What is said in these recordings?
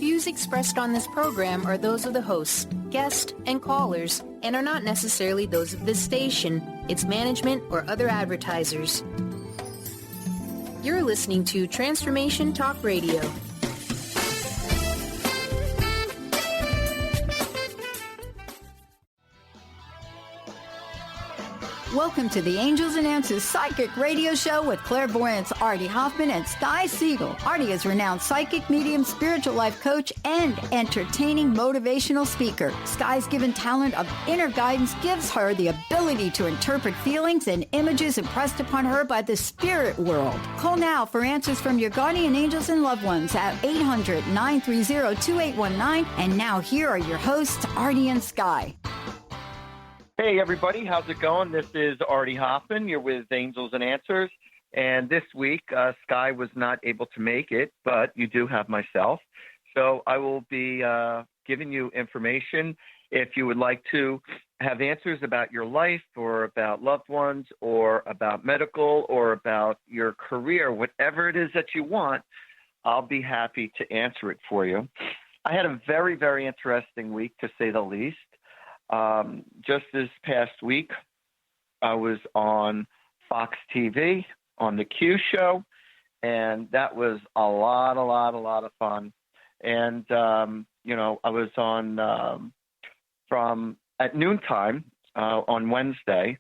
views expressed on this program are those of the hosts, guests, and callers, and are not necessarily those of this station, its management, or other advertisers. You're listening to Transformation Talk Radio. Welcome to the Angels and Answers Psychic Radio Show with clairvoyants Artie Hoffman and Sky Siegell. Artie is renowned psychic, medium, spiritual life coach, and entertaining motivational speaker. Sky's given talent of inner guidance gives her the ability to interpret feelings and images impressed upon her by the spirit world. Call now for answers from your guardian angels and loved ones at 800-930-2819. And now here are your hosts, Artie and Sky. Hey, everybody. How's it going? This is Artie Hoffman. You're with Angels and Answers. And this week, Sky was not able to make it, but you do have myself. So I will be giving you information if you would like to have answers about your life or about loved ones or about medical or about your career, whatever it is that you want, I'll be happy to answer it for you. I had a very, very interesting week, to say the least. Just this past week, I was on Fox TV on the Q show, and that was a lot of fun. And, I was on from at noontime on Wednesday.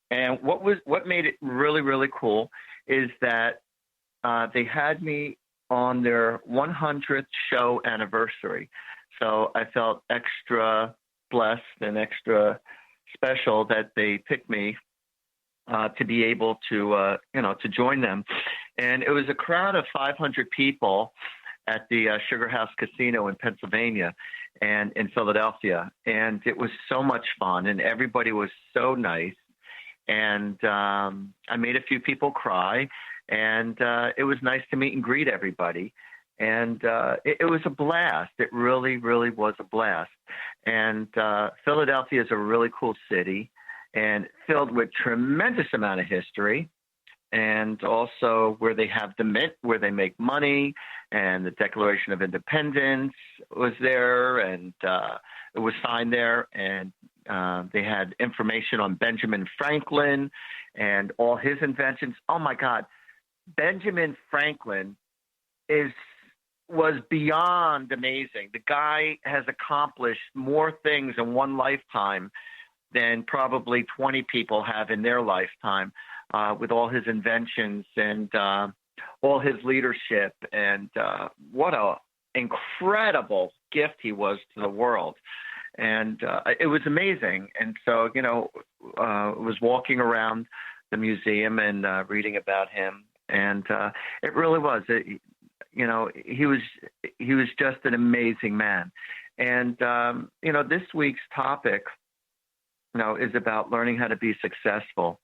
And what made it really, really cool is that they had me on their 100th show anniversary. So I felt extra blessed and extra special that they picked me to be able to join them. And it was a crowd of 500 people at the Sugar House Casino in Pennsylvania and in Philadelphia. And it was so much fun, and everybody was so nice. And I made a few people cry, and it was nice to meet and greet everybody. And it was a blast. It really, really was a blast. And Philadelphia is a really cool city and filled with tremendous amount of history, and also where they have the Mint, where they make money, and the Declaration of Independence was there, and it was signed there. And they had information on Benjamin Franklin and all his inventions. Oh, my God. Benjamin Franklin was beyond amazing. The guy has accomplished more things in one lifetime than probably 20 people have in their lifetime, with all his inventions and all his leadership. And what an incredible gift he was to the world. And it was amazing. And so, was walking around the museum and reading about him. And it really was. He was just an amazing man. And, this week's topic, is about learning how to be successful.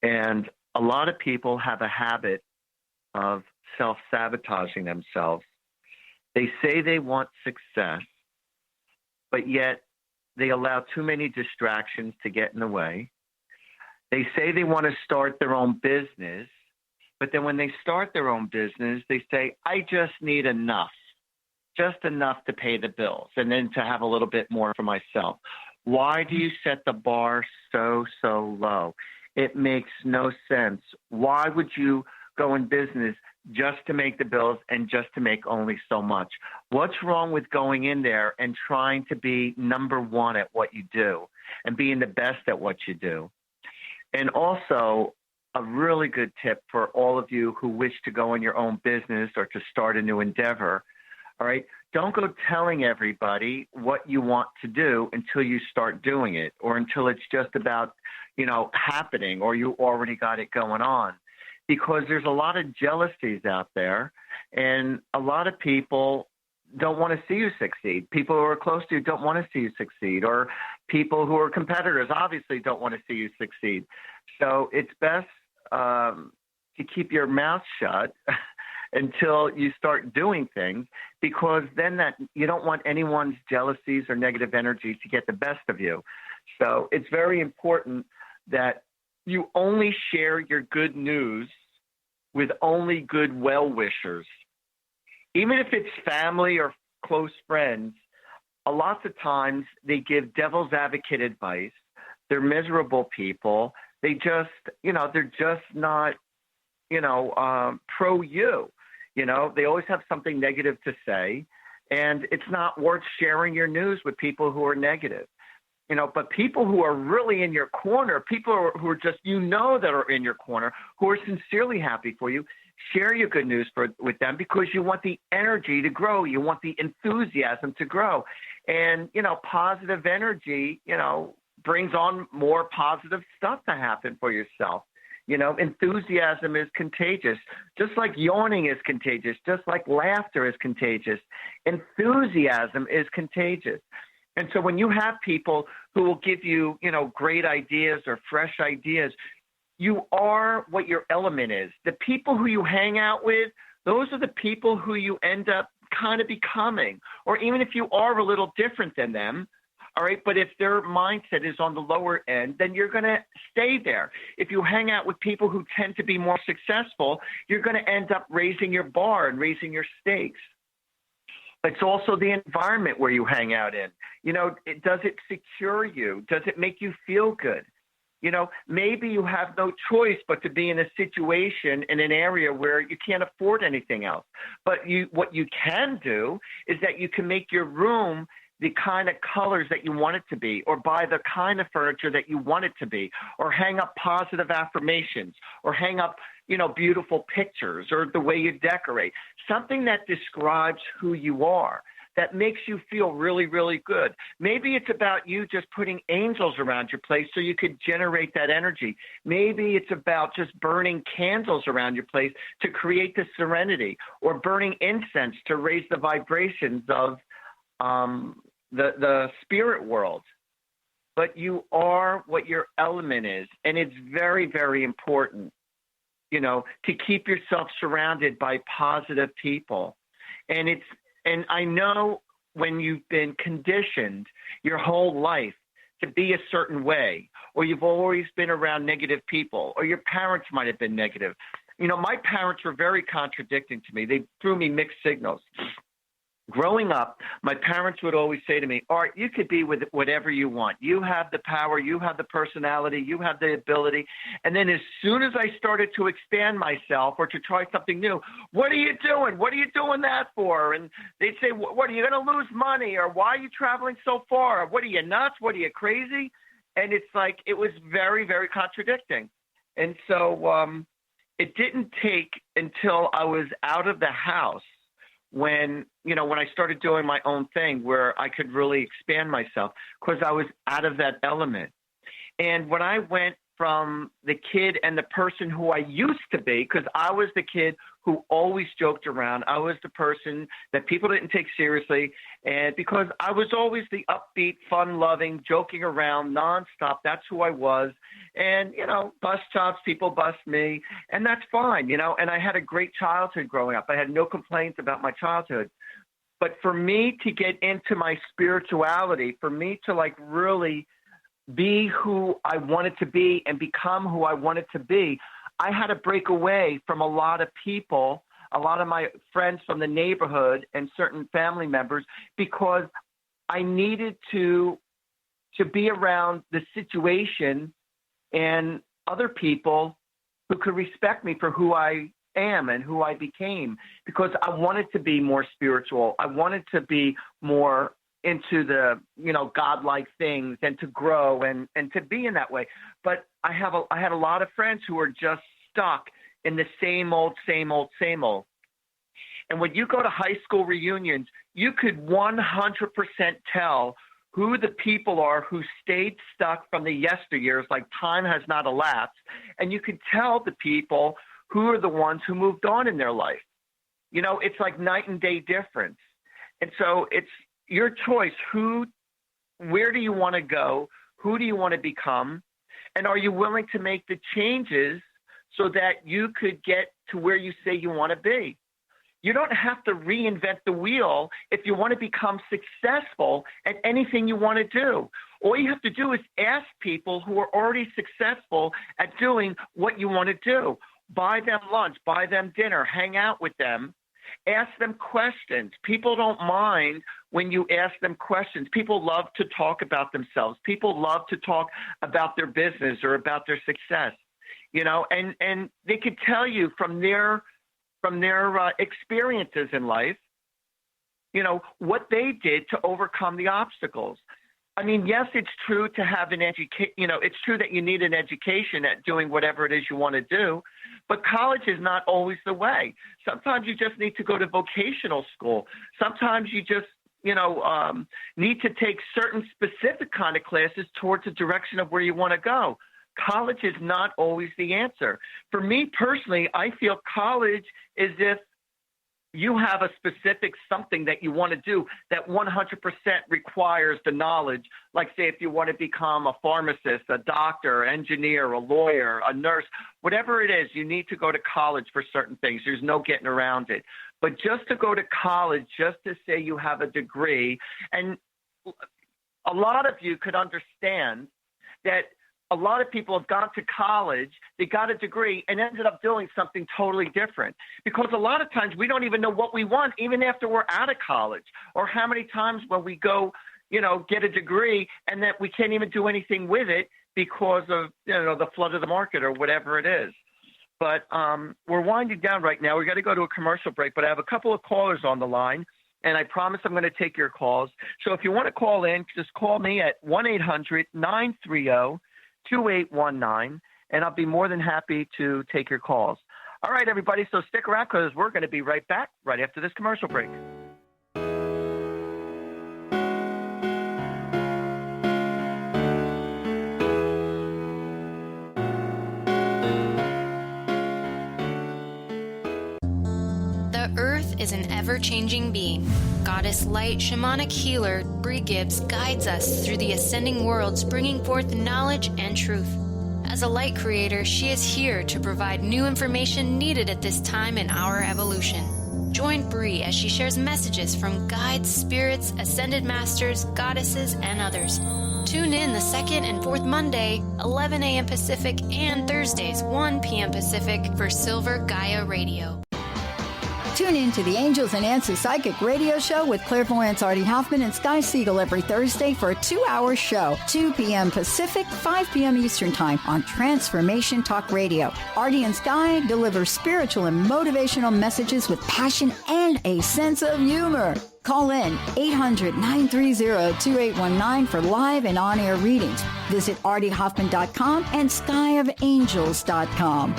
And a lot of people have a habit of self-sabotaging themselves. They say they want success, but yet they allow too many distractions to get in the way. They say they want to start their own business, but then when they start their own business, they say, I just need just enough to pay the bills, and then to have a little bit more for myself. Why do you set the bar so low? It makes no sense. Why would you go in business just to make the bills and just to make only so much? What's wrong with going in there and trying to be number one at what you do and being the best at what you do? And also, a really good tip for all of you who wish to go in your own business or to start a new endeavor. All right. Don't go telling everybody what you want to do until you start doing it, or until it's just about, happening, or you already got it going on, because there's a lot of jealousies out there, and a lot of people don't want to see you succeed. People who are close to you don't want to see you succeed, or people who are competitors obviously don't want to see you succeed. So it's best to keep your mouth shut until you start doing things, because then that you don't want anyone's jealousies or negative energy to get the best of you. So it's very important that you only share your good news with only good well-wishers. even if it's family or close friends, a lot of times they give devil's advocate advice. They're miserable people. They just, they're just not, pro you. They always have something negative to say, and it's not worth sharing your news with people who are negative. But people who are really in your corner, people who are just, that are in your corner, who are sincerely happy for you, share your good news with them because you want the energy to grow. You want the enthusiasm to grow. And, positive energy, brings on more positive stuff to happen for yourself. Enthusiasm is contagious, just like yawning is contagious, just like laughter is contagious. Enthusiasm is contagious. And so when you have people who will give you, great ideas or fresh ideas, you are what your element is. The people who you hang out with, those are the people who you end up kind of becoming. Or even if you are a little different than them, all right, but if their mindset is on the lower end, then you're going to stay there. If you hang out with people who tend to be more successful, you're going to end up raising your bar and raising your stakes. It's also the environment where you hang out in. Does it secure you? Does it make you feel good? Maybe you have no choice but to be in a situation in an area where you can't afford anything else. But what you can do is that you can make your room the kind of colors that you want it to be, or buy the kind of furniture that you want it to be, or hang up positive affirmations, or hang up, beautiful pictures, or the way you decorate. Something that describes who you are, that makes you feel really, really good. Maybe it's about you just putting angels around your place so you could generate that energy. Maybe it's about just burning candles around your place to create the serenity, or burning incense to raise the vibrations of the spirit world. But you are what your element is. And it's very, very important, to keep yourself surrounded by positive people. And I know when you've been conditioned your whole life to be a certain way, or you've always been around negative people, or your parents might have been negative. My parents were very contradicting to me. They threw me mixed signals. Growing up, my parents would always say to me, Art, you could be with whatever you want. You have the power, you have the personality, you have the ability. And then as soon as I started to expand myself or to try something new, what are you doing? What are you doing that for? And they'd say, what, are you going to lose money? Or why are you traveling so far? What are you, nuts? What are you, crazy? And it's like, it was very, very contradicting. And so it didn't take until I was out of the house when I started doing my own thing where I could really expand myself, because I was out of that element. And when I went from the kid and the person who I used to be, because I was the kid who always joked around. I was the person that people didn't take seriously. And because I was always the upbeat, fun-loving, joking around nonstop, that's who I was. And, bust chops, people bust me, and that's fine, And I had a great childhood growing up. I had no complaints about my childhood. But for me to get into my spirituality, for me to really be who I wanted to be and become who I wanted to be, I had to break away from a lot of people, a lot of my friends from the neighborhood and certain family members, because I needed to be around the situation and other people who could respect me for who I am and who I became, because I wanted to be more spiritual. I wanted to be more into the, godlike things and to grow and to be in that way. But I had a lot of friends who were just stuck in the same old. And when you go to high school reunions, you could 100% tell who the people are who stayed stuck from the yesteryears, like time has not elapsed. And you could tell the people who are the ones who moved on in their life. It's like night and day difference. And so it's your choice. Where do you want to go? Who do you want to become? And are you willing to make the changes so that you could get to where you say you want to be? You don't have to reinvent the wheel if you want to become successful at anything you want to do. All you have to do is ask people who are already successful at doing what you want to do. Buy them lunch, buy them dinner, hang out with them, Ask them questions. People don't mind when you ask them questions. People love to talk about themselves. People love to talk about their business or about their success, and they could tell you from their experiences in life, what they did to overcome the obstacles. I mean, yes, it's true to have an education. It's true that you need an education at doing whatever it is you want to do, but college is not always the way. Sometimes you just need to go to vocational school. Sometimes you just, need to take certain specific kind of classes towards the direction of where you want to go. College is not always the answer. For me personally, I feel college is if you have a specific something that you want to do that 100% requires the knowledge. Like, say, if you want to become a pharmacist, a doctor, engineer, a lawyer, a nurse, whatever it is, you need to go to college for certain things. There's no getting around it. But just to go to college, just to say you have a degree, and a lot of you could understand that a lot of people have gone to college, they got a degree, and ended up doing something totally different. Because a lot of times we don't even know what we want, even after we're out of college. Or how many times when we go, get a degree, and that we can't even do anything with it because of, the flood of the market or whatever it is. But we're winding down right now. We got to go to a commercial break, but I have a couple of callers on the line, and I promise I'm going to take your calls. So if you want to call in, just call me at 1-800-930-2819, and I'll be more than happy to take your calls. All right, everybody, so stick around because we're going to be right back right after this commercial break. The Earth is an ever-changing being. Goddess Light Shamanic Healer Bree Gibbs guides us through the ascending worlds, bringing forth knowledge and truth. As a light creator, she is here to provide new information needed at this time in our evolution. Join Bree as she shares messages from guides, spirits, ascended masters, goddesses, and others. Tune in the second and fourth Monday, 11 a.m. Pacific, and Thursdays, 1 p.m. Pacific for Silver Gaia Radio. Tune in to the Angels and Answers Psychic Radio Show with clairvoyants Artie Hoffman and Sky Siegell every Thursday for a 2-hour show, 2 p.m. Pacific, 5 p.m. Eastern Time on Transformation Talk Radio. Artie and Sky deliver spiritual and motivational messages with passion and a sense of humor. Call in 800-930-2819 for live and on-air readings. Visit artiehoffman.com and skyofangels.com.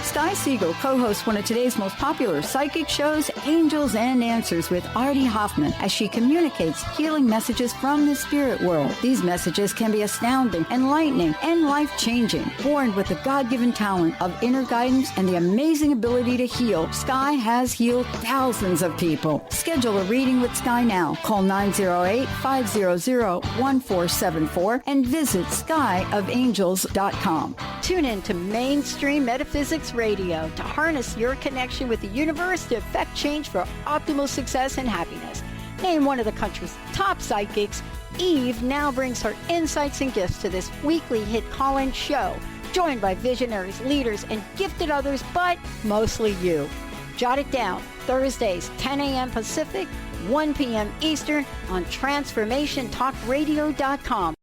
Sky Siegell co-hosts one of today's most popular psychic shows, Angels and Answers with Artie Hoffman, as she communicates healing messages from the spirit world. These messages can be astounding, enlightening, and life-changing. Born with the God-given talent of inner guidance and the amazing ability to heal, Sky has healed thousands of people. Schedule a reading with Sky now. Call 908-500-1474 and visit skyofangels.com. Tune in to Mainstream Metaphysics Radio to harness your connection with the universe to effect change for optimal success and happiness. Named one of the country's top psychics, Eve now brings her insights and gifts to this weekly hit call-in show, joined by visionaries, leaders, and gifted others, but mostly you. Jot it down. Thursdays, 10 a.m. Pacific, 1 p.m. Eastern on TransformationTalkRadio.com.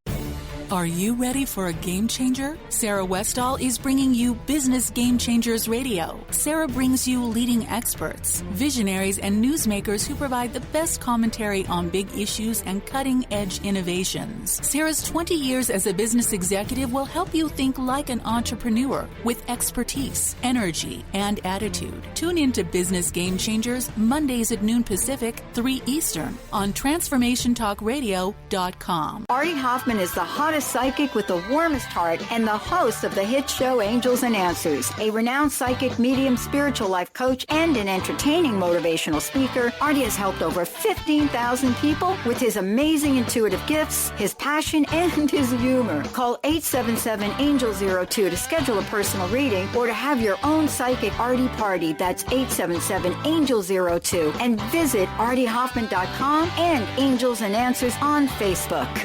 Are you ready for a game changer? Sarah Westall is bringing you Business Game Changers Radio. Sarah brings you leading experts, visionaries, and newsmakers who provide the best commentary on big issues and cutting-edge innovations. Sarah's 20 years as a business executive will help you think like an entrepreneur with expertise, energy, and attitude. Tune in to Business Game Changers Mondays at noon Pacific, 3 Eastern on TransformationTalkRadio.com. Artie Hoffman is the hottest psychic with the warmest heart and the host of the hit show Angels and Answers. A renowned psychic, medium, spiritual life coach, and an entertaining motivational speaker, Artie has helped over 15,000 people with his amazing intuitive gifts, his passion, and his humor. Call 877-ANGEL-02 to schedule a personal reading or to have your own psychic Artie party. That's 877-ANGEL-02. And visit artiehoffman.com and Angels and Answers on Facebook.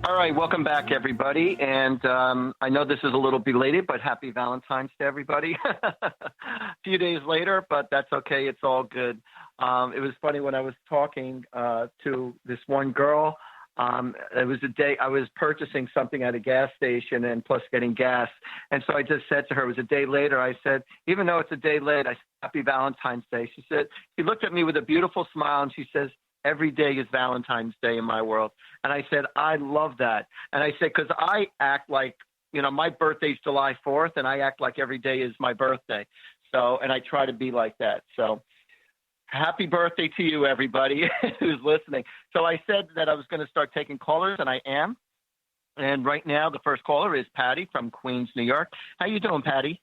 All right, welcome back, everybody. And I know this is a little belated, but happy Valentine's to everybody. A few days later, but that's okay. It's all good. It was funny when I was talking to this one girl. It was a day I was purchasing something at a gas station and plus getting gas. And so I just said to her, it was a day later. I said, even though it's a day late, I said, happy Valentine's Day. She said, she looked at me with a beautiful smile and she says, every day is Valentine's Day in my world. And I said, I love that. And I said, because I act like, my birthday's July 4th, and I act like every day is my birthday. So, and I try to be like that. So happy birthday to you, everybody who's listening. So I said that I was going to start taking callers, and I am. And right now, the first caller is Patty from Queens, New York. How you doing, Patty?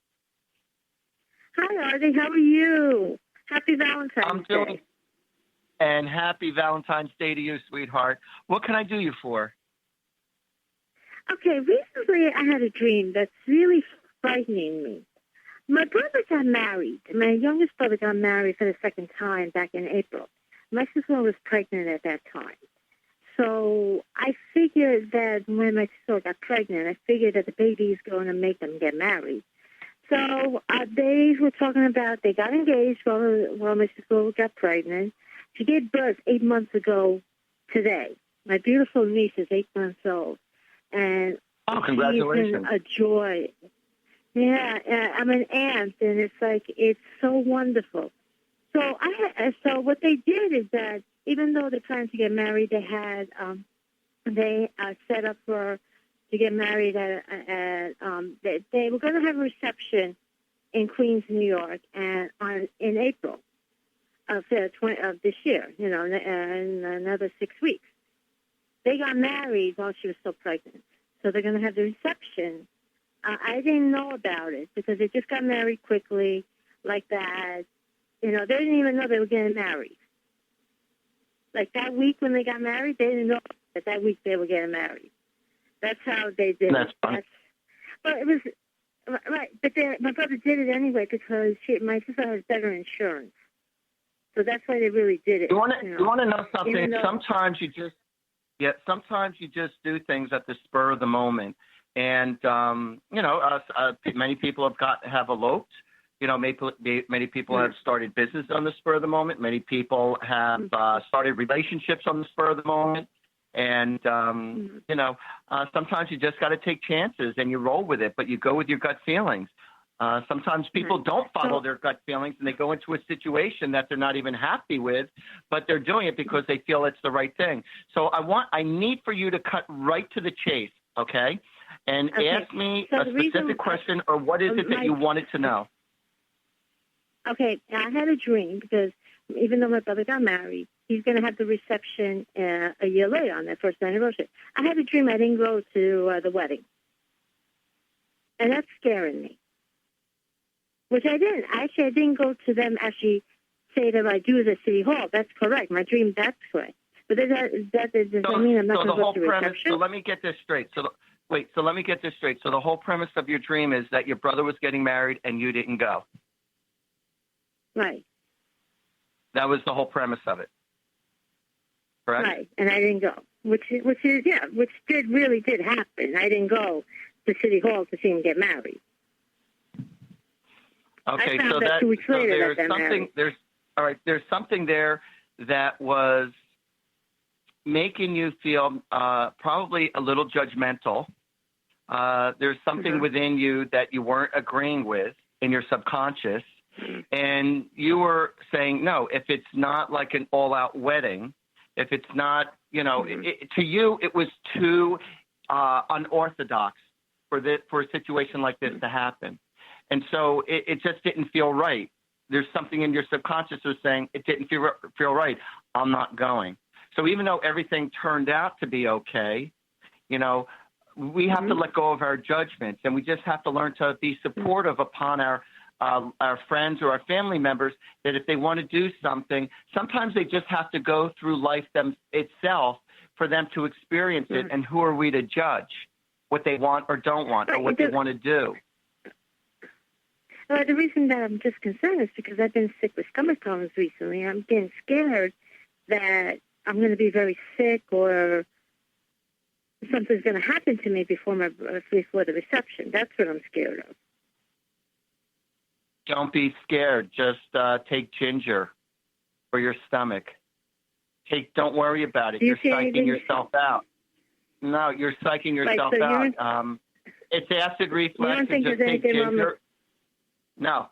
Hi, Artie. How are you? Happy Valentine's Day. I'm doing. And happy Valentine's Day to you, sweetheart. What can I do you for? Okay, recently I had a dream that's really frightening me. My brother got married. My youngest brother got married for the second time back in April. My sister was pregnant at that time. So I figured that when my sister got pregnant, I figured that the baby is going to make them get married. So they were talking about they got engaged while my sister got pregnant. She gave birth 8 months ago today. My beautiful niece is 8 months old. And congratulations. She's a joy. Yeah, I'm an aunt, and it's so wonderful. So so what they did is that even though they're planning to get married, they had set up to get married they were going to have a reception in Queens, New York, and in April of this year, in another 6 weeks. They got married while she was still pregnant. So they're going to have the reception. I didn't know about it because they just got married quickly like that. They didn't even know they were getting married. Like that week when they got married, they didn't know that week they were getting married. That's how they did it. Fun. But it was, right, but my brother did it anyway because my sister has better insurance. So that's why they really did it. You want to know something? Sometimes you just do things at the spur of the moment, and many people have eloped. Many people have started business on the spur of the moment. Many people have started relationships on the spur of the moment, and sometimes you just got to take chances and you roll with it, but you go with your gut feelings. Sometimes people don't follow their gut feelings and they go into a situation that they're not even happy with, but they're doing it because they feel it's the right thing. So I need for you to cut right to the chase, okay? And ask me a specific question or what is it that you wanted to know? Okay, I had a dream because even though my brother got married, he's going to have the reception a year later on their first anniversary. I had a dream I didn't go to the wedding. And that's scaring me. Which I didn't. Actually, I didn't go to them actually say that I do the City Hall. That's correct. My dream, that's correct. But that doesn't mean I'm not going to go to the reception. So let me get this straight. So let me get this straight. So the whole premise of your dream is that your brother was getting married and you didn't go. Right. That was the whole premise of it. Correct? Right, and I didn't go. Which really did happen. I didn't go to City Hall to see him get married. Okay, so there's something there that was making you feel probably a little judgmental. There's something within you that you weren't agreeing with in your subconscious, and you were saying, no, if it's not like an all-out wedding, if it's not, to you it was too unorthodox for a situation like this to happen. And so it just didn't feel right. There's something in your subconscious that's saying it didn't feel right. I'm not going. So even though everything turned out to be okay, we have to let go of our judgments, and we just have to learn to be supportive upon our friends or our family members that if they want to do something, sometimes they just have to go through life itself for them to experience it. And who are we to judge what they want or don't want or what they want to do? The reason that I'm just concerned is because I've been sick with stomach problems recently. I'm getting scared that I'm going to be very sick or something's going to happen to me before the reception. That's what I'm scared of. Don't be scared. Just take ginger for your stomach. Don't worry about it. You're psyching yourself out. No, you're psyching yourself out. It's acid reflux. And just take ginger. No.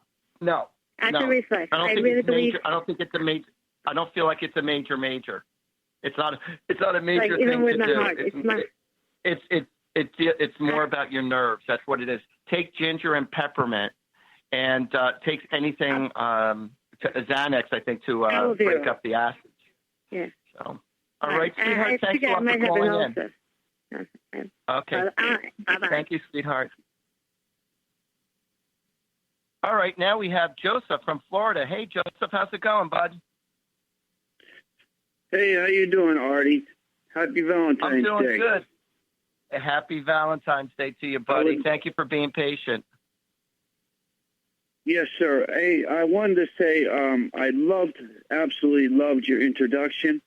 Acid reflux. I really believe. I don't think it's a major. I don't feel like it's a major. It's not a major thing even with to my do. heart, It's more about your nerves. That's what it is. Take ginger and peppermint, and take anything Xanax, I think, to break up the acids. Yeah. So, all right, sweetheart. Thanks a lot for calling in. Okay. Bye-bye. Thank you, sweetheart. All right, now we have Joseph from Florida. Hey, Joseph, how's it going, bud? Hey, how you doing, Artie? Happy Valentine's Day. I'm doing good. Happy Valentine's Day to you, buddy. Thank you for being patient. Yes, sir. Hey, I wanted to say I absolutely loved your introduction.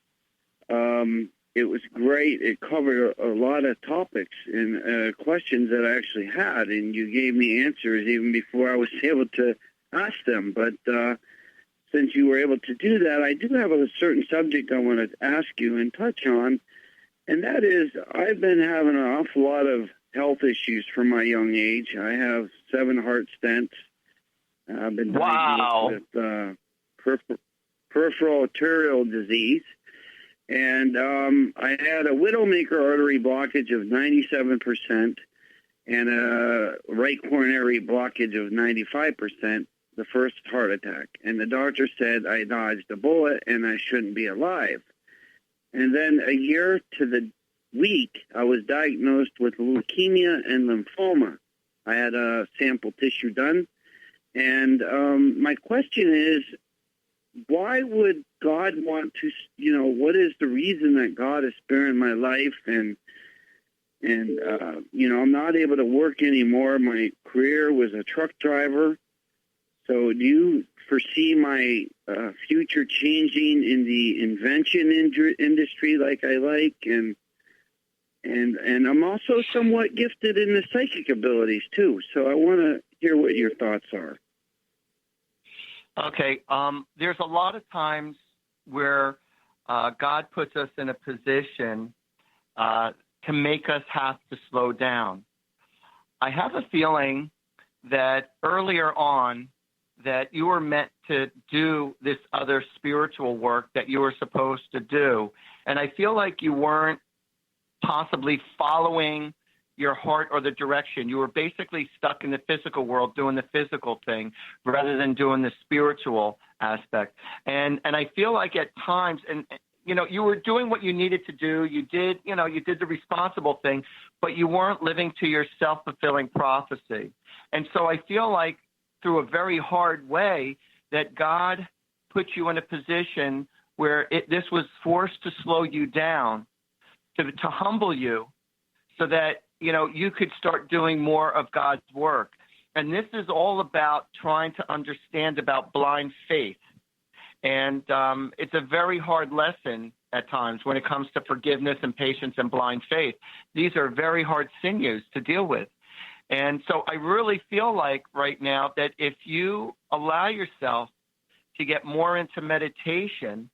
It was great. It covered a lot of topics and questions that I actually had, and you gave me answers even before I was able to ask them. But since you were able to do that, I do have a certain subject I want to ask you and touch on, and that is I've been having an awful lot of health issues from my young age. I have 7 heart stents. I've been diagnosed with peripheral arterial disease. And I had a widowmaker artery blockage of 97% and a right coronary blockage of 95%, the first heart attack. And the doctor said I dodged a bullet and I shouldn't be alive. And then a year to the week, I was diagnosed with leukemia and lymphoma. I had a sample tissue done. And my question is, why would God want to, what is the reason that God is sparing my life? And I'm not able to work anymore. My career was a truck driver. So do you foresee my future changing in the invention industry like I like? And I'm also somewhat gifted in the psychic abilities too. So I want to hear what your thoughts are. Okay, there's a lot of times where God puts us in a position to make us have to slow down. I have a feeling that earlier on that you were meant to do this other spiritual work that you were supposed to do, and I feel like you weren't possibly following your heart or the direction. You were basically stuck in the physical world doing the physical thing rather than doing the spiritual aspect. And I feel like at times, and you were doing what you needed to do. You did the responsible thing, but you weren't living to your self-fulfilling prophecy. And so I feel like through a very hard way that God put you in a position where this was forced to slow you down, to humble you, so that you could start doing more of God's work. And this is all about trying to understand about blind faith. And it's a very hard lesson at times when it comes to forgiveness and patience and blind faith. These are very hard sinews to deal with. And so I really feel like right now that if you allow yourself to get more into meditation,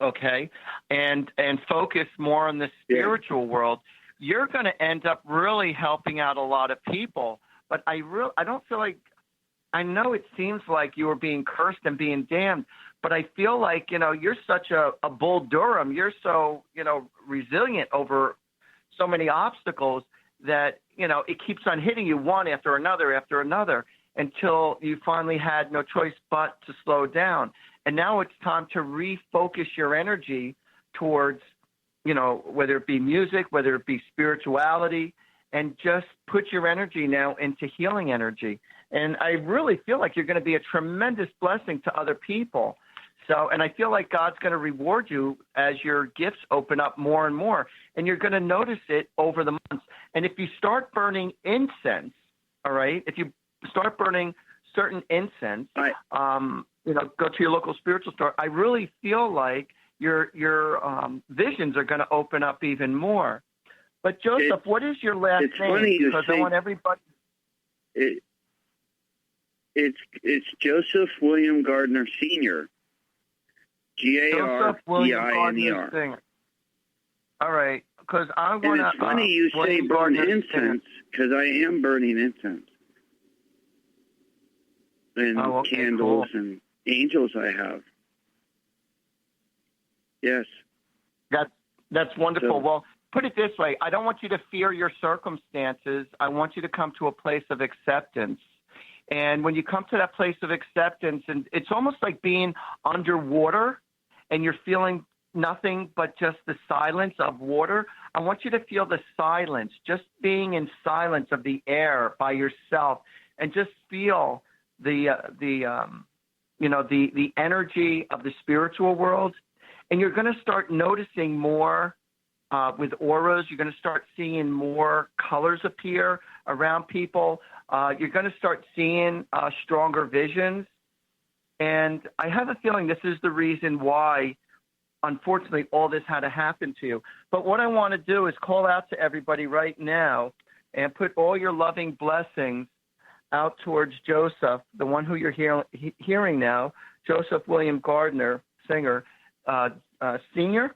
okay, and focus more on the spiritual world, you're going to end up really helping out a lot of people. But I don't feel like, I know it seems like you were being cursed and being damned, but I feel like, you're such a bull Durham. You're so, resilient over so many obstacles that, it keeps on hitting you one after another until you finally had no choice but to slow down. And now it's time to refocus your energy towards, whether it be music, whether it be spirituality, and just put your energy now into healing energy. And I really feel like you're going to be a tremendous blessing to other people. So, and I feel like God's going to reward you as your gifts open up more and more, and you're going to notice it over the months. And if you start burning incense, all right, if you start burning certain incense, go to your local spiritual store, I really feel like your visions are going to open up even more. But Joseph, what is your last it's name? Funny because I want everybody. It's Joseph William Gardner Sr. Gardner. All right, because I want to. And it's funny you say burn incense, because I am burning incense and candles and angels I have. Yes. That's wonderful. Well, put it this way. I don't want you to fear your circumstances. I want you to come to a place of acceptance. And when you come to that place of acceptance, and it's almost like being underwater and you're feeling nothing but just the silence of water, I want you to feel the silence, just being in silence of the air by yourself, and just feel the energy of the spiritual world. And you're going to start noticing more with auras. You're going to start seeing more colors appear around people. You're going to start seeing stronger visions. And I have a feeling this is the reason why, unfortunately, all this had to happen to you. But what I want to do is call out to everybody right now and put all your loving blessings out towards Joseph, the one who you're hearing now, Joseph William Gardner, singer, Senior?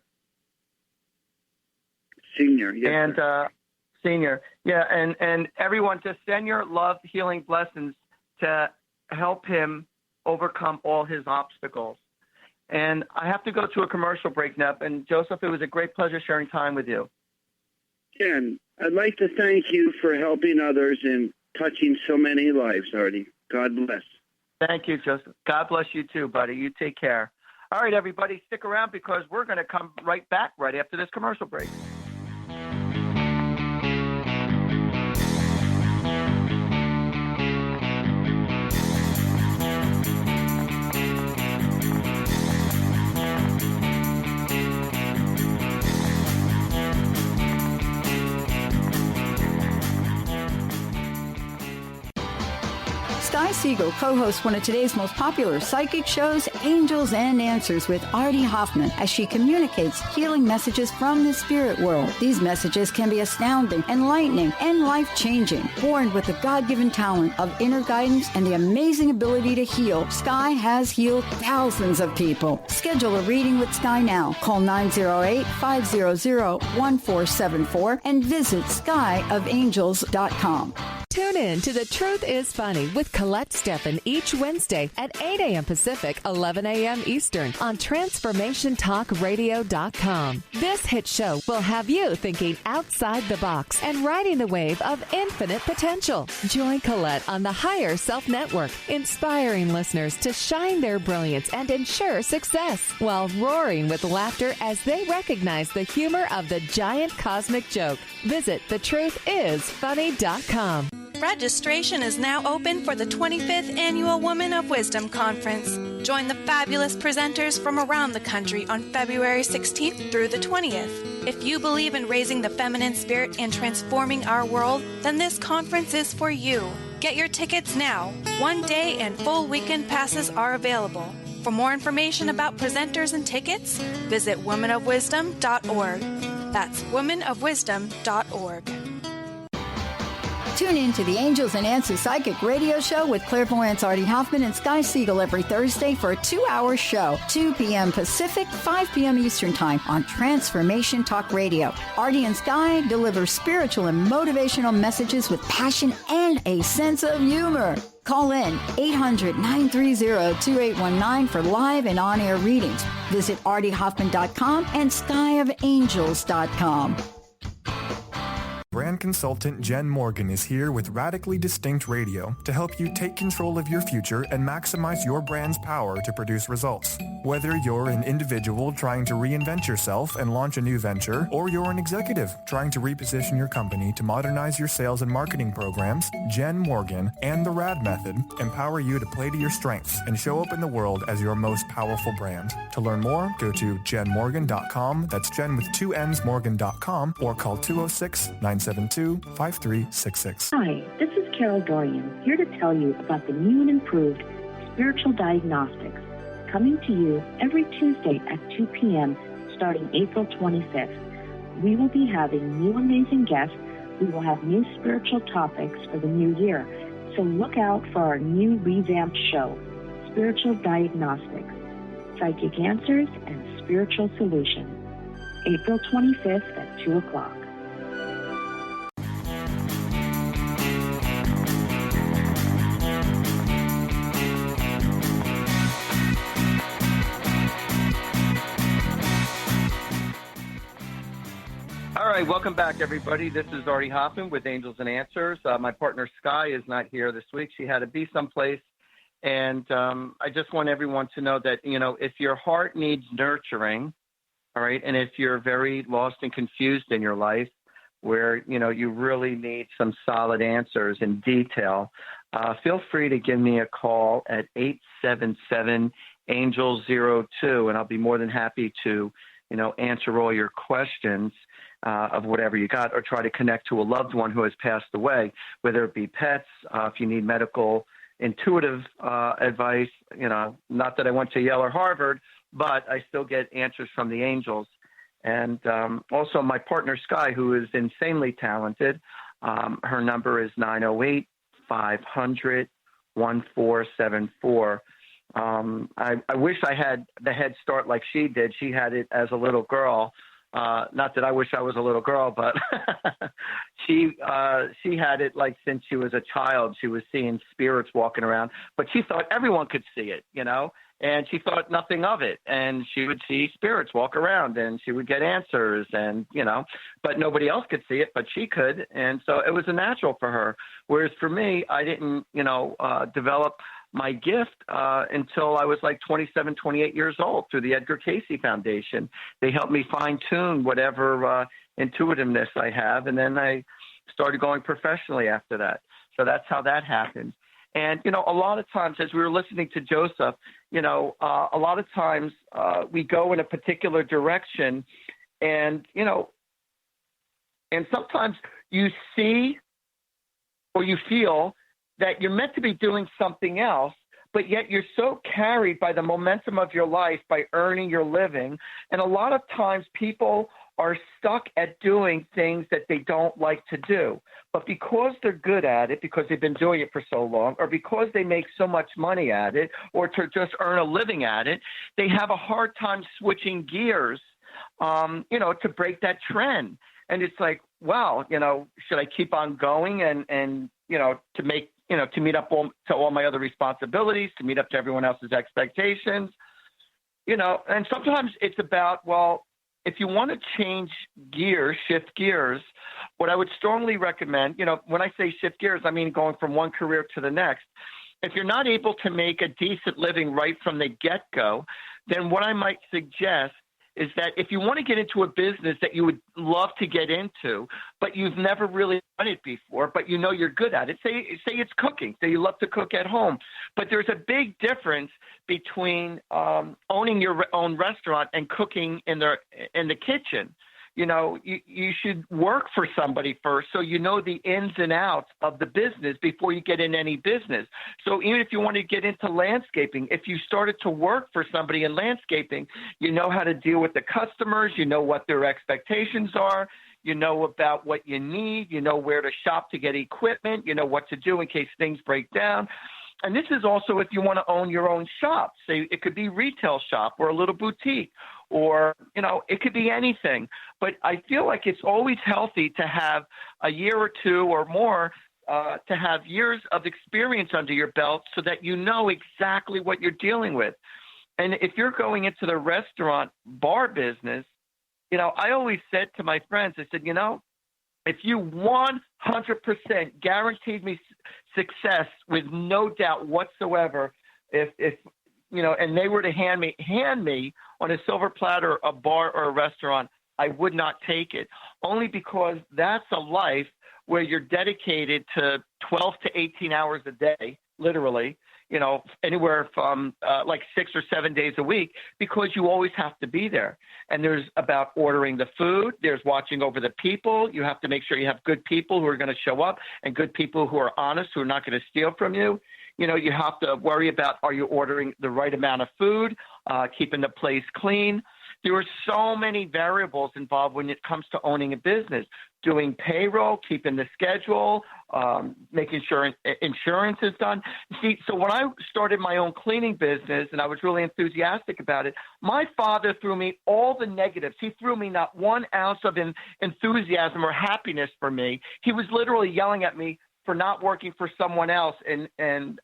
Senior, yes. And Senior, yeah, and everyone, just send your love, healing blessings to help him overcome all his obstacles. And I have to go to a commercial break now. And Joseph, it was a great pleasure sharing time with you. Ken, I'd like to thank you for helping others and touching so many lives, Artie. God bless. Thank you, Joseph. God bless you too, buddy. You take care. All right, everybody, stick around because we're going to come right back right after this commercial break. Siegell co-hosts one of today's most popular psychic shows, Angels and Answers with Artie Hoffman, as she communicates healing messages from the spirit world. These messages can be astounding, enlightening, and life-changing. Born with the God-given talent of inner guidance and the amazing ability to heal, Sky has healed thousands of people. Schedule a reading with Sky now. Call 908-500-1474 and visit skyofangels.com. Tune in to The Truth is Funny with Colette Steffen each Wednesday at 8 a.m. Pacific, 11 a.m. Eastern on TransformationTalkRadio.com. This hit show will have you thinking outside the box and riding the wave of infinite potential. Join Colette on the Higher Self Network, inspiring listeners to shine their brilliance and ensure success while roaring with laughter as they recognize the humor of the giant cosmic joke. Visit thetruthисfunny.com. Registration is now open for the 25th Annual Women of Wisdom Conference. Join the fabulous presenters from around the country on February 16th through the 20th. If you believe in raising the feminine spirit and transforming our world, then this conference is for you. Get your tickets now. One-day and full weekend passes are available. For more information about presenters and tickets, visit womenofwisdom.org. That's womenofwisdom.org. Tune in to the Angels and Answers Psychic Radio Show with clairvoyants Artie Hoffman and Sky Siegell every Thursday for a 2-hour show, 2 p.m. Pacific, 5 p.m. Eastern Time on Transformation Talk Radio. Artie and Sky deliver spiritual and motivational messages with passion and a sense of humor. Call in 800-930-2819 for live and on-air readings. Visit artiehoffman.com and skyofangels.com. Brand consultant Jen Morgan is here with Radically Distinct Radio to help you take control of your future and maximize your brand's power to produce results. Whether you're an individual trying to reinvent yourself and launch a new venture, or you're an executive trying to reposition your company to modernize your sales and marketing programs, Jen Morgan and the RAD method empower you to play to your strengths and show up in the world as your most powerful brand. To learn more, go to jenmorgan.com, that's Jen with 2 N's, Morgan.com, or call 206-972-5366. Hi, this is Carol Dorian, here to tell you about the new and improved Spiritual Diagnostics, coming to you every Tuesday at 2 p.m. starting April 25th. We will be having new amazing guests. We will have new spiritual topics for the new year. So look out for our new revamped show, Spiritual Diagnostics, Psychic Answers, and Spiritual Solutions, April 25th at 2 o'clock. All right, welcome back, everybody. This is Artie Hoffman with Angels and Answers. My partner, Sky, is not here this week. She had to be someplace. And I just want everyone to know that, if your heart needs nurturing, all right, and if you're very lost and confused in your life, where, you really need some solid answers in detail, feel free to give me a call at 877-ANGEL-02, and I'll be more than happy to, answer all your questions of whatever you got, or try to connect to a loved one who has passed away, whether it be pets, if you need medical, intuitive advice, not that I went to Yale or Harvard, but I still get answers from the angels. And also my partner, Sky, who is insanely talented, her number is 908-500-1474. I wish I had the head start like she did. She had it as a little girl. Not that I wish I was a little girl, but she had it like since she was a child. She was seeing spirits walking around, but she thought everyone could see it, and she thought nothing of it. And she would see spirits walk around, and she would get answers, and, but nobody else could see it, but she could. And so it was a natural for her. Whereas for me, I didn't, develop my gift until I was like 27, 28 years old through the Edgar Cayce Foundation. They helped me fine-tune whatever intuitiveness I have, and then I started going professionally after that. So that's how that happened. And, a lot of times as we were listening to Joseph, a lot of times we go in a particular direction, and, and sometimes you see or you feel that you're meant to be doing something else, but yet you're so carried by the momentum of your life, by earning your living. And a lot of times people are stuck at doing things that they don't like to do. But because they're good at it, because they've been doing it for so long, or because they make so much money at it, or to just earn a living at it, they have a hard time switching gears, to break that trend. And it's like, wow, should I keep on going and to make, to meet up to all my other responsibilities, to meet up to everyone else's expectations, and sometimes it's about, well, if you want to change gears, shift gears, what I would strongly recommend, when I say shift gears, I mean going from one career to the next. If you're not able to make a decent living right from the get-go, then what I might suggest is that if you want to get into a business that you would love to get into, but you've never really done it before, but you're good at it, say it's cooking, say you love to cook at home, but there's a big difference between owning your own restaurant and cooking in the kitchen. You should work for somebody first so you know the ins and outs of the business before you get in any business. So even if you want to get into landscaping, if you started to work for somebody in landscaping, you know how to deal with the customers, you know what their expectations are, you know about what you need, you know where to shop to get equipment, you know what to do in case things break down. And this is also if you want to own your own shop. Say it could be retail shop or a little boutique, or, it could be anything. But I feel like it's always healthy to have a year or two or more, to have years of experience under your belt so that you know exactly what you're dealing with. And if you're going into the restaurant bar business, I always said to my friends, I said, if you 100% guaranteed me success with no doubt whatsoever, if and they were to hand me on a silver platter a bar or a restaurant, I would not take it, only because that's a life where you're dedicated to 12 to 18 hours a day, literally, anywhere from like 6 or 7 days a week, because you always have to be there. And there's about ordering the food. There's watching over the people. You have to make sure you have good people who are going to show up and good people who are honest, who are not going to steal from you. You have to worry about, are you ordering the right amount of food, keeping the place clean. There were so many variables involved when it comes to owning a business, doing payroll, keeping the schedule, making sure insurance is done. See, so when I started my own cleaning business and I was really enthusiastic about it, my father threw me all the negatives. He threw me not 1 ounce of enthusiasm or happiness for me. He was literally yelling at me for not working for someone else, and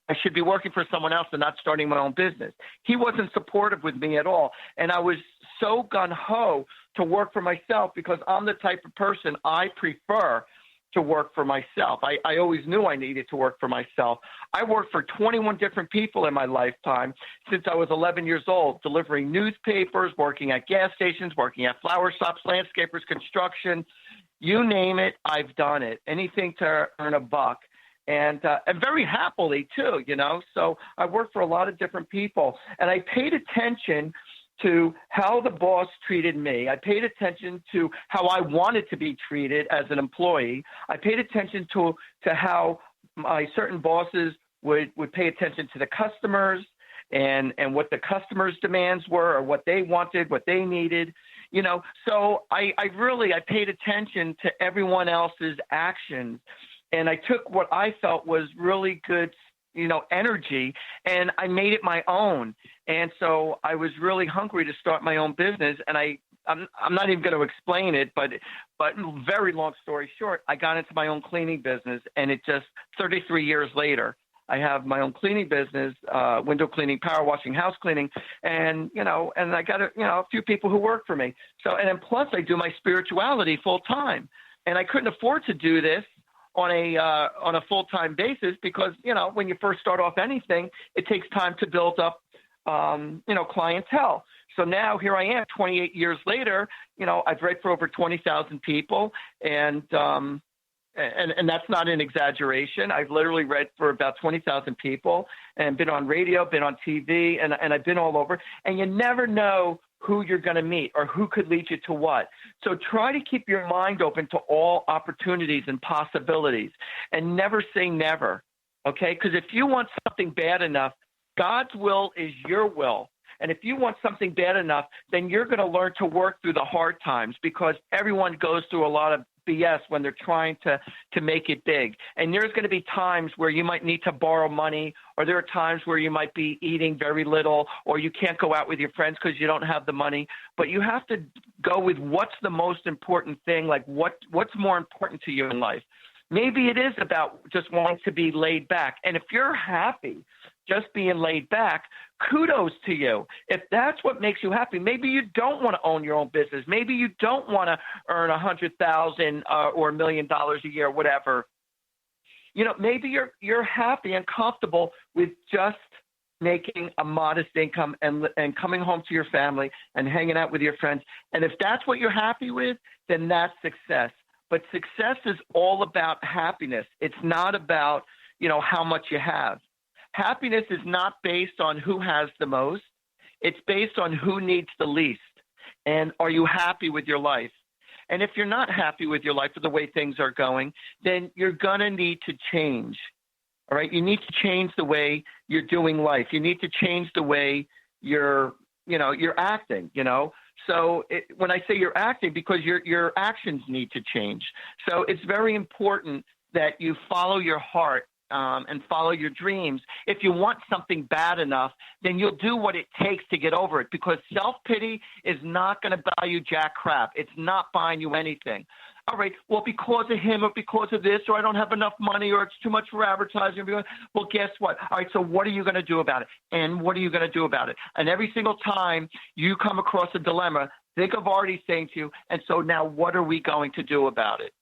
I should be working for someone else and not starting my own business. He wasn't supportive with me at all. And I was so gung-ho to work for myself because I'm the type of person I prefer to work for myself. I always knew I needed to work for myself. I worked for 21 different people in my lifetime since I was 11 years old, delivering newspapers, working at gas stations, working at flower shops, landscapers, construction. You name it, I've done it. Anything to earn a buck. And very happily, too, you know. So I worked for a lot of different people. And I paid attention to how the boss treated me. I paid attention to how I wanted to be treated as an employee. I paid attention to how my certain bosses would pay attention to the customers and what the customers' demands were or what they wanted, what they needed. You know, so I paid attention to everyone else's actions, and I took what I felt was really good, you know, energy, and I made it my own. And so I was really hungry to start my own business, and I'm not even going to explain it, but very long story short, I got into my own cleaning business, and it just 33 years later, I have my own cleaning business, window cleaning, power washing, house cleaning, and I got a few people who work for me. So, and then plus I do my spirituality full time, and I couldn't afford to do this on a full time basis because when you first start off anything, it takes time to build up clientele. So now here I am, 28 years later. I've read for over 20,000 people, and that's not an exaggeration. I've literally read for about 20,000 people and been on radio, been on TV, and I've been all over. And you never know who you're going to meet or who could lead you to what. So try to keep your mind open to all opportunities and possibilities and never say never, okay? Because if you want something bad enough, God's will is your will. And if you want something bad enough, then you're going to learn to work through the hard times because everyone goes through a lot of BS when they're trying to make it big. And there's going to be times where you might need to borrow money, or there are times where you might be eating very little, or you can't go out with your friends because you don't have the money. But you have to go with what's the most important thing, like what's more important to you in life. Maybe it is about just wanting to be laid back. And if you're happy just being laid back, kudos to you. If that's what makes you happy, maybe you don't want to own your own business. Maybe you don't want to earn $100,000 or $1 million a year, whatever. Maybe you're happy and comfortable with just making a modest income and coming home to your family and hanging out with your friends. And if that's what you're happy with, then that's success. But success is all about happiness. It's not about, how much you have. Happiness is not based on who has the most. It's based on who needs the least. And are you happy with your life? And if you're not happy with your life or the way things are going, then you're going to need to change. All right? You need to change the way you're doing life. You need to change the way you're acting, So when I say you're acting, because your actions need to change. So it's very important that you follow your heart and follow your dreams. If you want something bad enough, then you'll do what it takes to get over it, because self-pity is not going to buy you jack crap. It's not buying you anything. All right, well, because of him or because of this, or I don't have enough money, or it's too much for advertising. Well, guess what? All right, so what are you going to do about it? And what are you going to do about it? And every single time you come across a dilemma, think of Artie saying to you, and so now what are we going to do about it?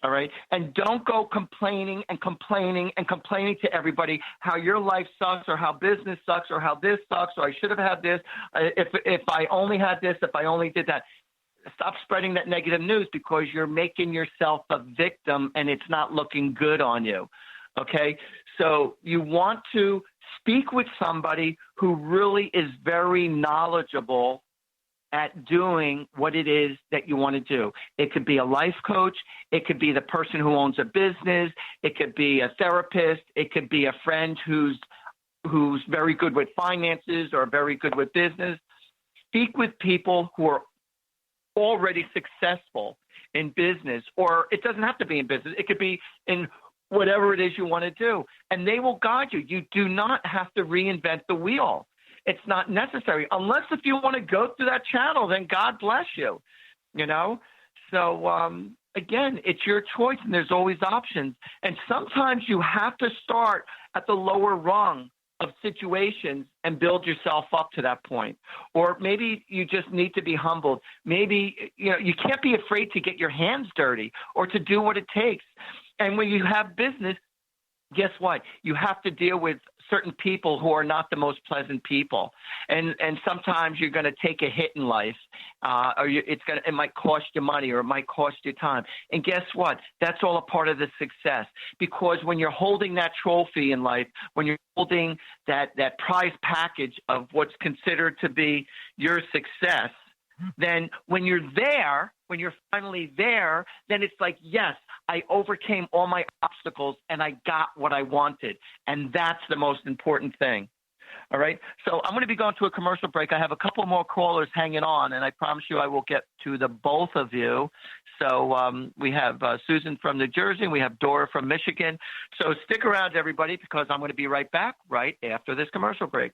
All right. And don't go complaining to everybody how your life sucks, or how business sucks, or how this sucks, or I should have had this. If I only had this, if I only did that. Stop spreading that negative news, because you're making yourself a victim and it's not looking good on you. Okay. So you want to speak with somebody who really is very knowledgeable at doing what it is that you want to do. It could be a life coach. It could be the person who owns a business. It could be a therapist. It could be a friend who's very good with finances or very good with business. speak with people who are already successful in business, or it doesn't have to be in business. It could be in whatever it is you want to do, and they will guide you. You do not have to reinvent the wheel. It's not necessary, unless if you want to go through that channel, then God bless you, you know? So, again, it's your choice, and there's always options. And sometimes you have to start at the lower rung of situations and build yourself up to that point. Or maybe you just need to be humbled. Maybe, you know, you can't be afraid to get your hands dirty or to do what it takes. And when you have business, guess what? You have to deal with certain people who are not the most pleasant people. And sometimes you're going to take a hit in life, it might cost you money, or it might cost you time. And guess what? That's all a part of the success. Because when you're holding that trophy in life, when you're holding that prize package of what's considered to be your success, then when you're there, when you're finally there, then it's like, yes, I overcame all my obstacles and I got what I wanted. And that's the most important thing. All right. So I'm going to be going to a commercial break. I have a couple more callers hanging on, and I promise you I will get to the both of you. So we have Susan from New Jersey, and we have Dora from Michigan. So stick around, everybody, because I'm going to be right back right after this commercial break.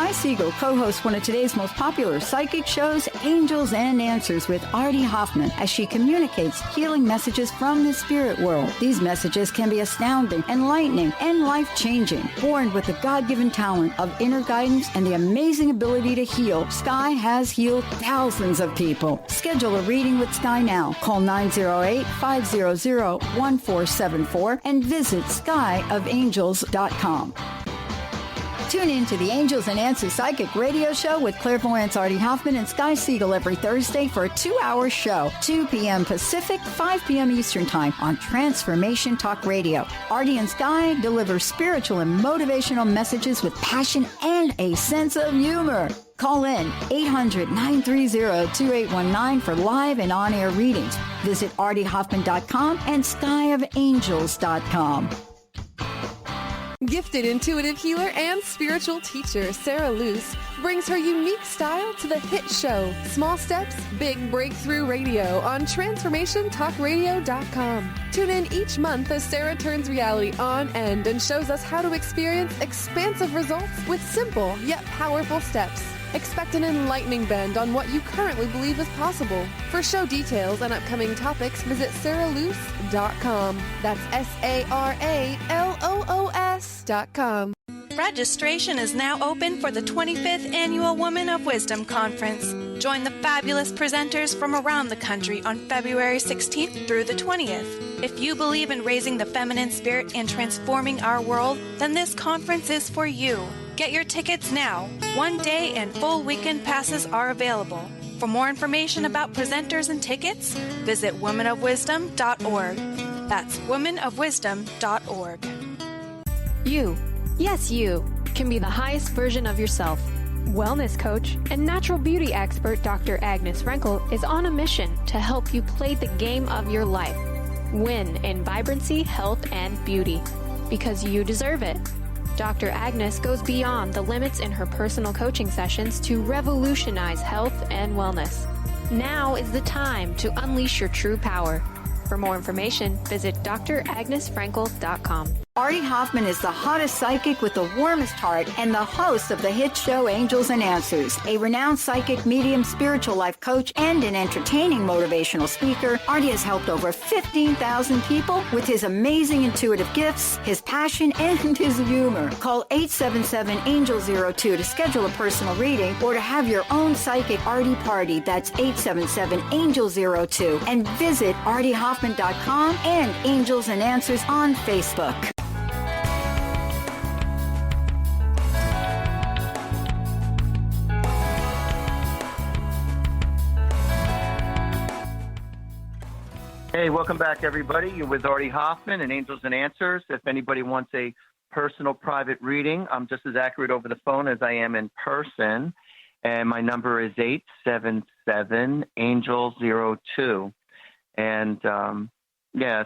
Siegell co-hosts one of today's most popular psychic shows, Angels and Answers with Artie Hoffman, as she communicates healing messages from the spirit world. These messages can be astounding, enlightening, and life-changing. Born with the God-given talent of inner guidance and the amazing ability to heal, Sky has healed thousands of people. Schedule a reading with Sky now. Call 908-500-1474 and visit skyofangels.com. Tune in to the Angels and Answers Psychic Radio Show with clairvoyants Artie Hoffman and Sky Siegell every Thursday for a 2-hour show, 2 p.m. Pacific, 5 p.m. Eastern Time on Transformation Talk Radio. Artie and Sky deliver spiritual and motivational messages with passion and a sense of humor. Call in 800-930-2819 for live and on-air readings. Visit artiehoffman.com and skyofangels.com. Gifted intuitive healer and spiritual teacher Sarah Luce brings her unique style to the hit show Small Steps, Big Breakthrough Radio on TransformationTalkRadio.com. Tune in each month as Sarah turns reality on end and shows us how to experience expansive results with simple yet powerful steps. Expect an enlightening bend on what you currently believe is possible. For show details and upcoming topics, visit sarahluce.com. That's SARALOOS.com. Registration is now open for the 25th Annual Woman of Wisdom Conference. Join the fabulous presenters from around the country on February 16th through the 20th. If you believe in raising the feminine spirit and transforming our world, then this conference is for you. Get your tickets now. One-day and full weekend passes are available. For more information about presenters and tickets, visit womanofwisdom.org. That's womanofwisdom.org. You, yes you, can be the highest version of yourself. Wellness coach and natural beauty expert Dr. Agnes Frenkel is on a mission to help you play the game of your life. Win in vibrancy, health, and beauty. Because you deserve it. Dr. Agnes goes beyond the limits in her personal coaching sessions to revolutionize health and wellness. Now is the time to unleash your true power. For more information, visit dragnesfrenkel.com. Artie Hoffman is the hottest psychic with the warmest heart and the host of the hit show Angels and Answers. A renowned psychic, medium, spiritual life coach, and an entertaining motivational speaker, Artie has helped over 15,000 people with his amazing intuitive gifts, his passion, and his humor. Call 877-ANGEL-02 to schedule a personal reading or to have your own psychic Artie party. That's 877-ANGEL-02. And visit artiehoffman.com and Angels and Answers on Facebook. Hey, welcome back, everybody. You're with Artie Hoffman and Angels and Answers. If anybody wants a personal private reading, I'm just as accurate over the phone as I am in person. And my number is 877-ANGEL-02. And,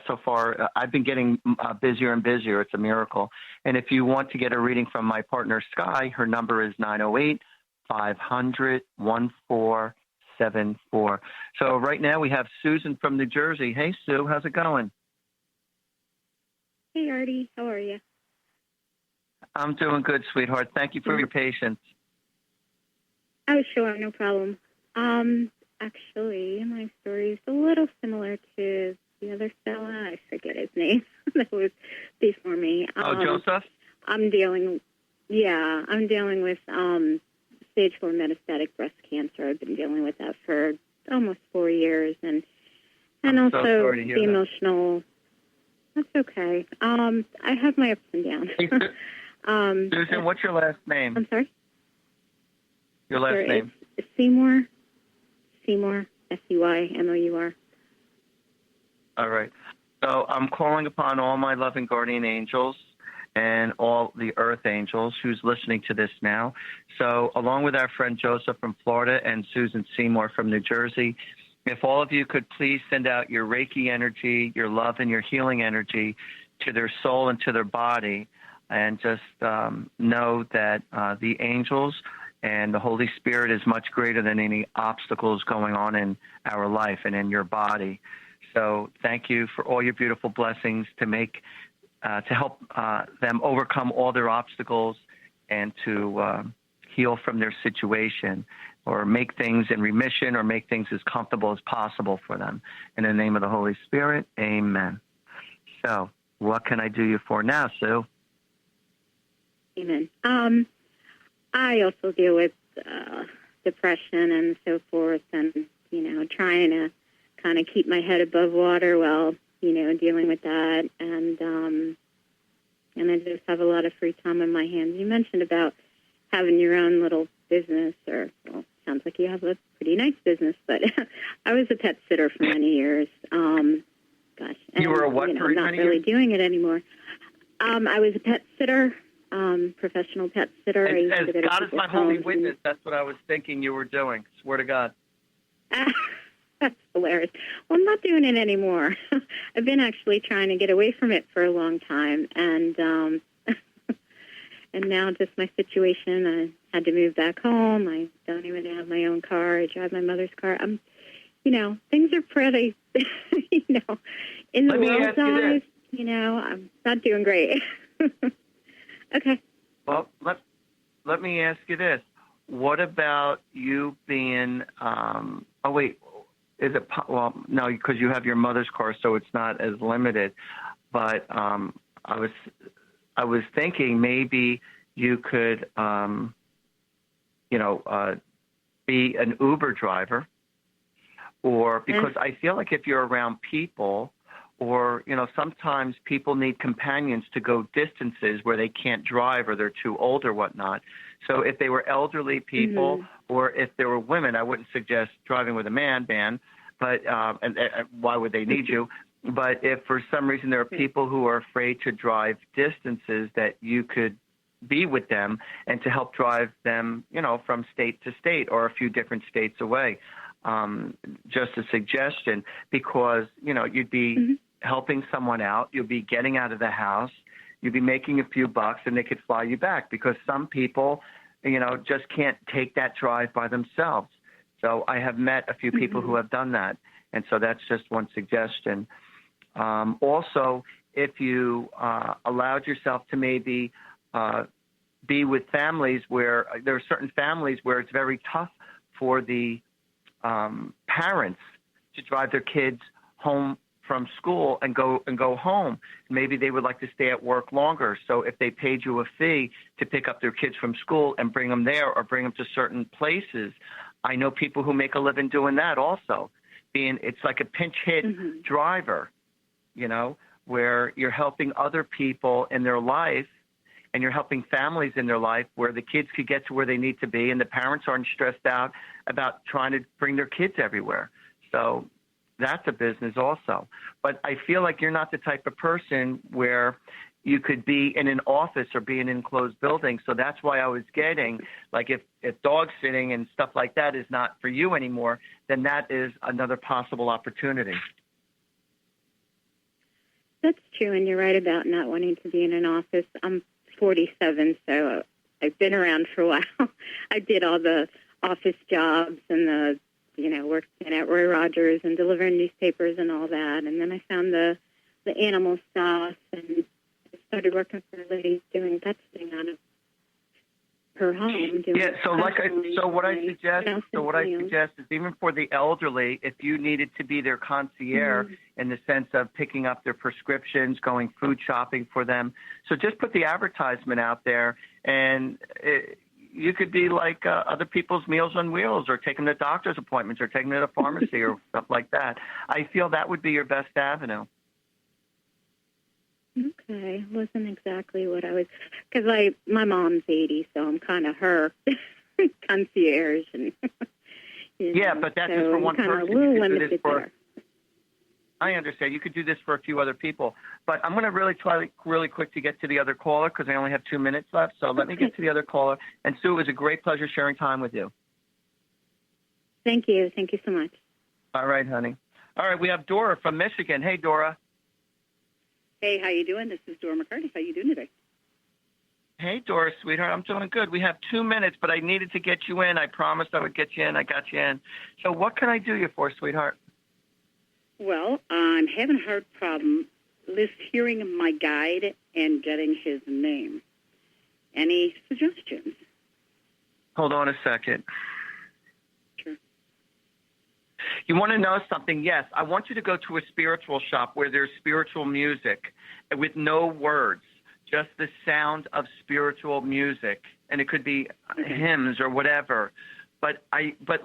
so far I've been getting busier and busier. It's a miracle. And if you want to get a reading from my partner, Sky, her number is 908-500-1474. So right now we have Susan from New Jersey. Hey, Sue, how's it going? Hey, Artie. How are you? I'm doing good, sweetheart. Thank you for your patience. Oh, sure. No problem. Actually, my story is a little similar to the other fella. I forget his name. That was before me. Joseph? I'm dealing with stage 4 metastatic breast cancer. I've been dealing with that for almost 4 years, and also the emotional. That's okay. I have my ups and downs. Hey, Susan, what's your last name? I'm sorry? Your last name? It's Seymour, Seymour. All right. So I'm calling upon all my loving guardian angels and all the earth angels who's listening to this now. So along with our friend Joseph from Florida and Susan Seymour from New Jersey, if all of you could please send out your Reiki energy, your love and your healing energy to their soul and to their body, and just know that the angels and the Holy Spirit is much greater than any obstacles going on in our life and in your body. So thank you for all your beautiful blessings to help them overcome all their obstacles and to heal from their situation, or make things in remission, or make things as comfortable as possible for them. In the name of the Holy Spirit, amen. So what can I do you for now, Sue? Amen. I also deal with depression and so forth, and, trying to kind of keep my head above water while, dealing with that. And I just have a lot of free time on my hands. You mentioned about having your own little business, sounds like you have a pretty nice business, but I was a pet sitter for many years. And, you were a what for I'm not many really years? doing it anymore. I was a pet sitter, professional pet sitter. As God is my holy homes. witness, that's what I was thinking you were doing. Swear to God. That's hilarious. Well, I'm not doing it anymore. I've been actually trying to get away from it for a long time, and and now just my situation, I had to move back home. I don't even have my own car. I drive my mother's car. Things are pretty, in the world's eyes, I'm not doing great. Okay. Well, let me ask you this. What about you being, no, because you have your mother's car, so it's not as limited. But I was thinking maybe you could, be an Uber driver, or because I feel like if you're around people, or, sometimes people need companions to go distances where they can't drive or they're too old or whatnot. So if they were elderly people, or if there were women, I wouldn't suggest driving with a man, but and why would they need you? But if for some reason there are people who are afraid to drive distances, that you could be with them and to help drive them, from state to state or a few different states away. Just a suggestion, because, you'd be helping someone out, you'll be getting out of the house, you'll be making a few bucks, and they could fly you back, because some people, just can't take that drive by themselves. So I have met a few people who have done that, and so that's just one suggestion. Also, if you allowed yourself to maybe be with families where there are certain families where it's very tough for the parents to drive their kids home from school and go home. Maybe they would like to stay at work longer. So if they paid you a fee to pick up their kids from school and bring them there, or bring them to certain places, I know people who make a living doing that also. It's like a pinch hit driver, where you're helping other people in their life, and you're helping families in their life where the kids could get to where they need to be, and the parents aren't stressed out about trying to bring their kids everywhere. So that's a business also. But I feel like you're not the type of person where you could be in an office or be in an enclosed building. So that's why I was getting, like, if dog sitting and stuff like that is not for you anymore, then that is another possible opportunity. That's true, and you're right about not wanting to be in an office. I'm 47, so I've been around for a while. I did all the office jobs and working at Roy Rogers and delivering newspapers and all that. And then I found the animal stuff and started working for a lady doing pet sitting out of her home. What I suggest is, even for the elderly, if you needed to be their concierge in the sense of picking up their prescriptions, going food shopping for them. So just put the advertisement out there, and you could be like other people's Meals on Wheels, or taking the doctor's appointments, or taking them to the pharmacy or stuff like that. I feel that would be your best avenue. Okay, wasn't exactly what I was, because my mom's 80, so I'm kind of her concierge, and but that's just for one person. A little limited there. I understand. You could do this for a few other people, but I'm going to really try really quick to get to the other caller because I only have 2 minutes left. So let me get to the other caller. And Sue, it was a great pleasure sharing time with you. Thank you. Thank you so much. All right, honey. All right, we have Dora from Michigan. Hey, Dora. Hey, how you doing? This is Dora McCarty. How you doing today? Hey, Dora, sweetheart. I'm doing good. We have 2 minutes, but I needed to get you in. I promised I would get you in. I got you in. So what can I do you for, sweetheart? Well, I'm having a hard problem hearing my guide and getting his name. Any suggestions? Hold on a second. Sure. You want to know something? Yes. I want you to go to a spiritual shop where there's spiritual music with no words, just the sound of spiritual music. And it could be hymns or whatever. But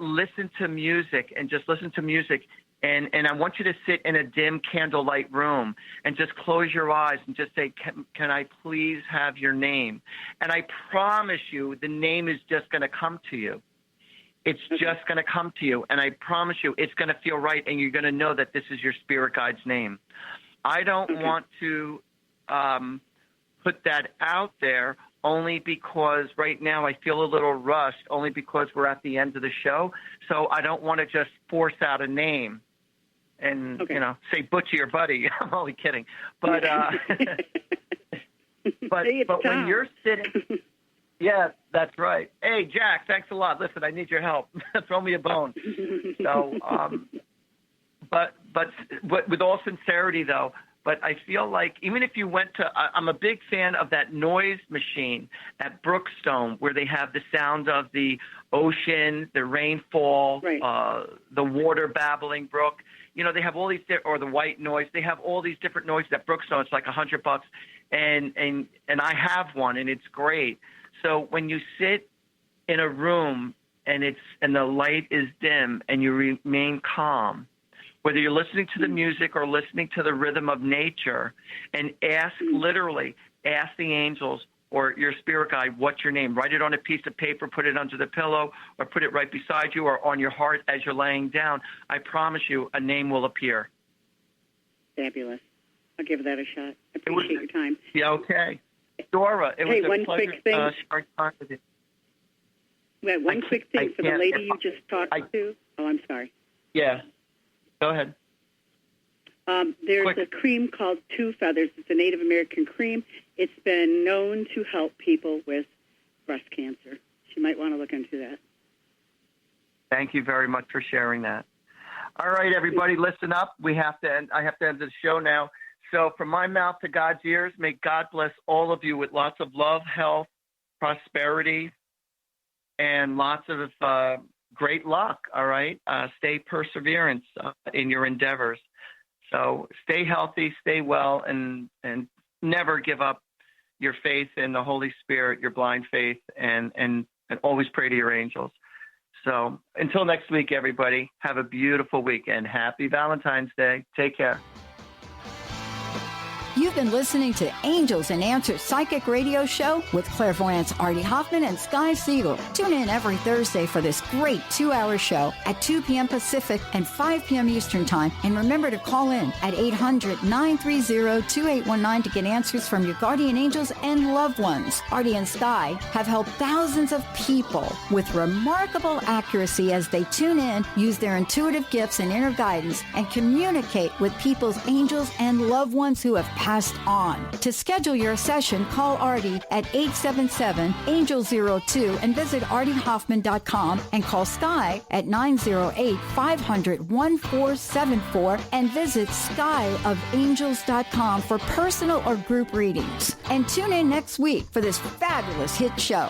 listen to music, and just listen to music. And I want you to sit in a dim candlelight room and just close your eyes and just say, can I please have your name? And I promise you the name is just going to come to you. It's just going to come to you. And I promise you it's going to feel right, and you're going to know that this is your spirit guide's name. I don't want to put that out there only because right now I feel a little rushed, only because we're at the end of the show. So I don't want to just force out a name and, say Butchie or Buddy. I'm only kidding. But but when you're sitting, yeah, that's right. Hey, Jack, thanks a lot. Listen, I need your help. Throw me a bone. So, but with all sincerity, though, but I feel like even if you went to, I'm a big fan of that noise machine at Brookstone, where they have the sound of the ocean, the rainfall, the water babbling brook. They have all these, or the white noise. They have all these different noises at Brookstone. It's like $100, and I have one, and it's great. So when you sit in a room and the light is dim and you remain calm, whether you're listening to the music or listening to the rhythm of nature, and literally ask the angels or your spirit guide, what's your name? Write it on a piece of paper, put it under the pillow, or put it right beside you or on your heart as you're laying down. I promise you a name will appear. Fabulous. I'll give that a shot. I appreciate your time. Yeah, okay. Dora, it was a pleasure sharing time with you. Well, one quick thing for the lady you just talked to. Oh, I'm sorry. Yeah. Go ahead. There's a cream called Two Feathers. It's a Native American cream. It's been known to help people with breast cancer. She might want to look into that. Thank you very much for sharing that. All right, everybody, listen up. I have to end the show now. So from my mouth to God's ears, may God bless all of you with lots of love, health, prosperity, and lots of great luck, all right? Stay perseverance in your endeavors. So stay healthy, stay well, and never give up your faith in the Holy Spirit, your blind faith, and always pray to your angels. So until next week, everybody, have a beautiful weekend. Happy Valentine's Day. Take care. You You've been listening to Angels and Answers Psychic Radio Show with clairvoyants Artie Hoffman and Sky Siegell. Tune in every Thursday for this great 2-hour show at 2 p.m. Pacific and 5 p.m. Eastern Time. And remember to call in at 800-930-2819 to get answers from your guardian angels and loved ones. Artie and Sky have helped thousands of people with remarkable accuracy as they tune in, use their intuitive gifts and inner guidance, and communicate with people's angels and loved ones who have passed on. To schedule your session, call Artie at 877-ANGEL-02 and visit artiehoffman.com, and call Sky at 908-500-1474 and visit skyofangels.com for personal or group readings. And tune in next week for this fabulous hit show.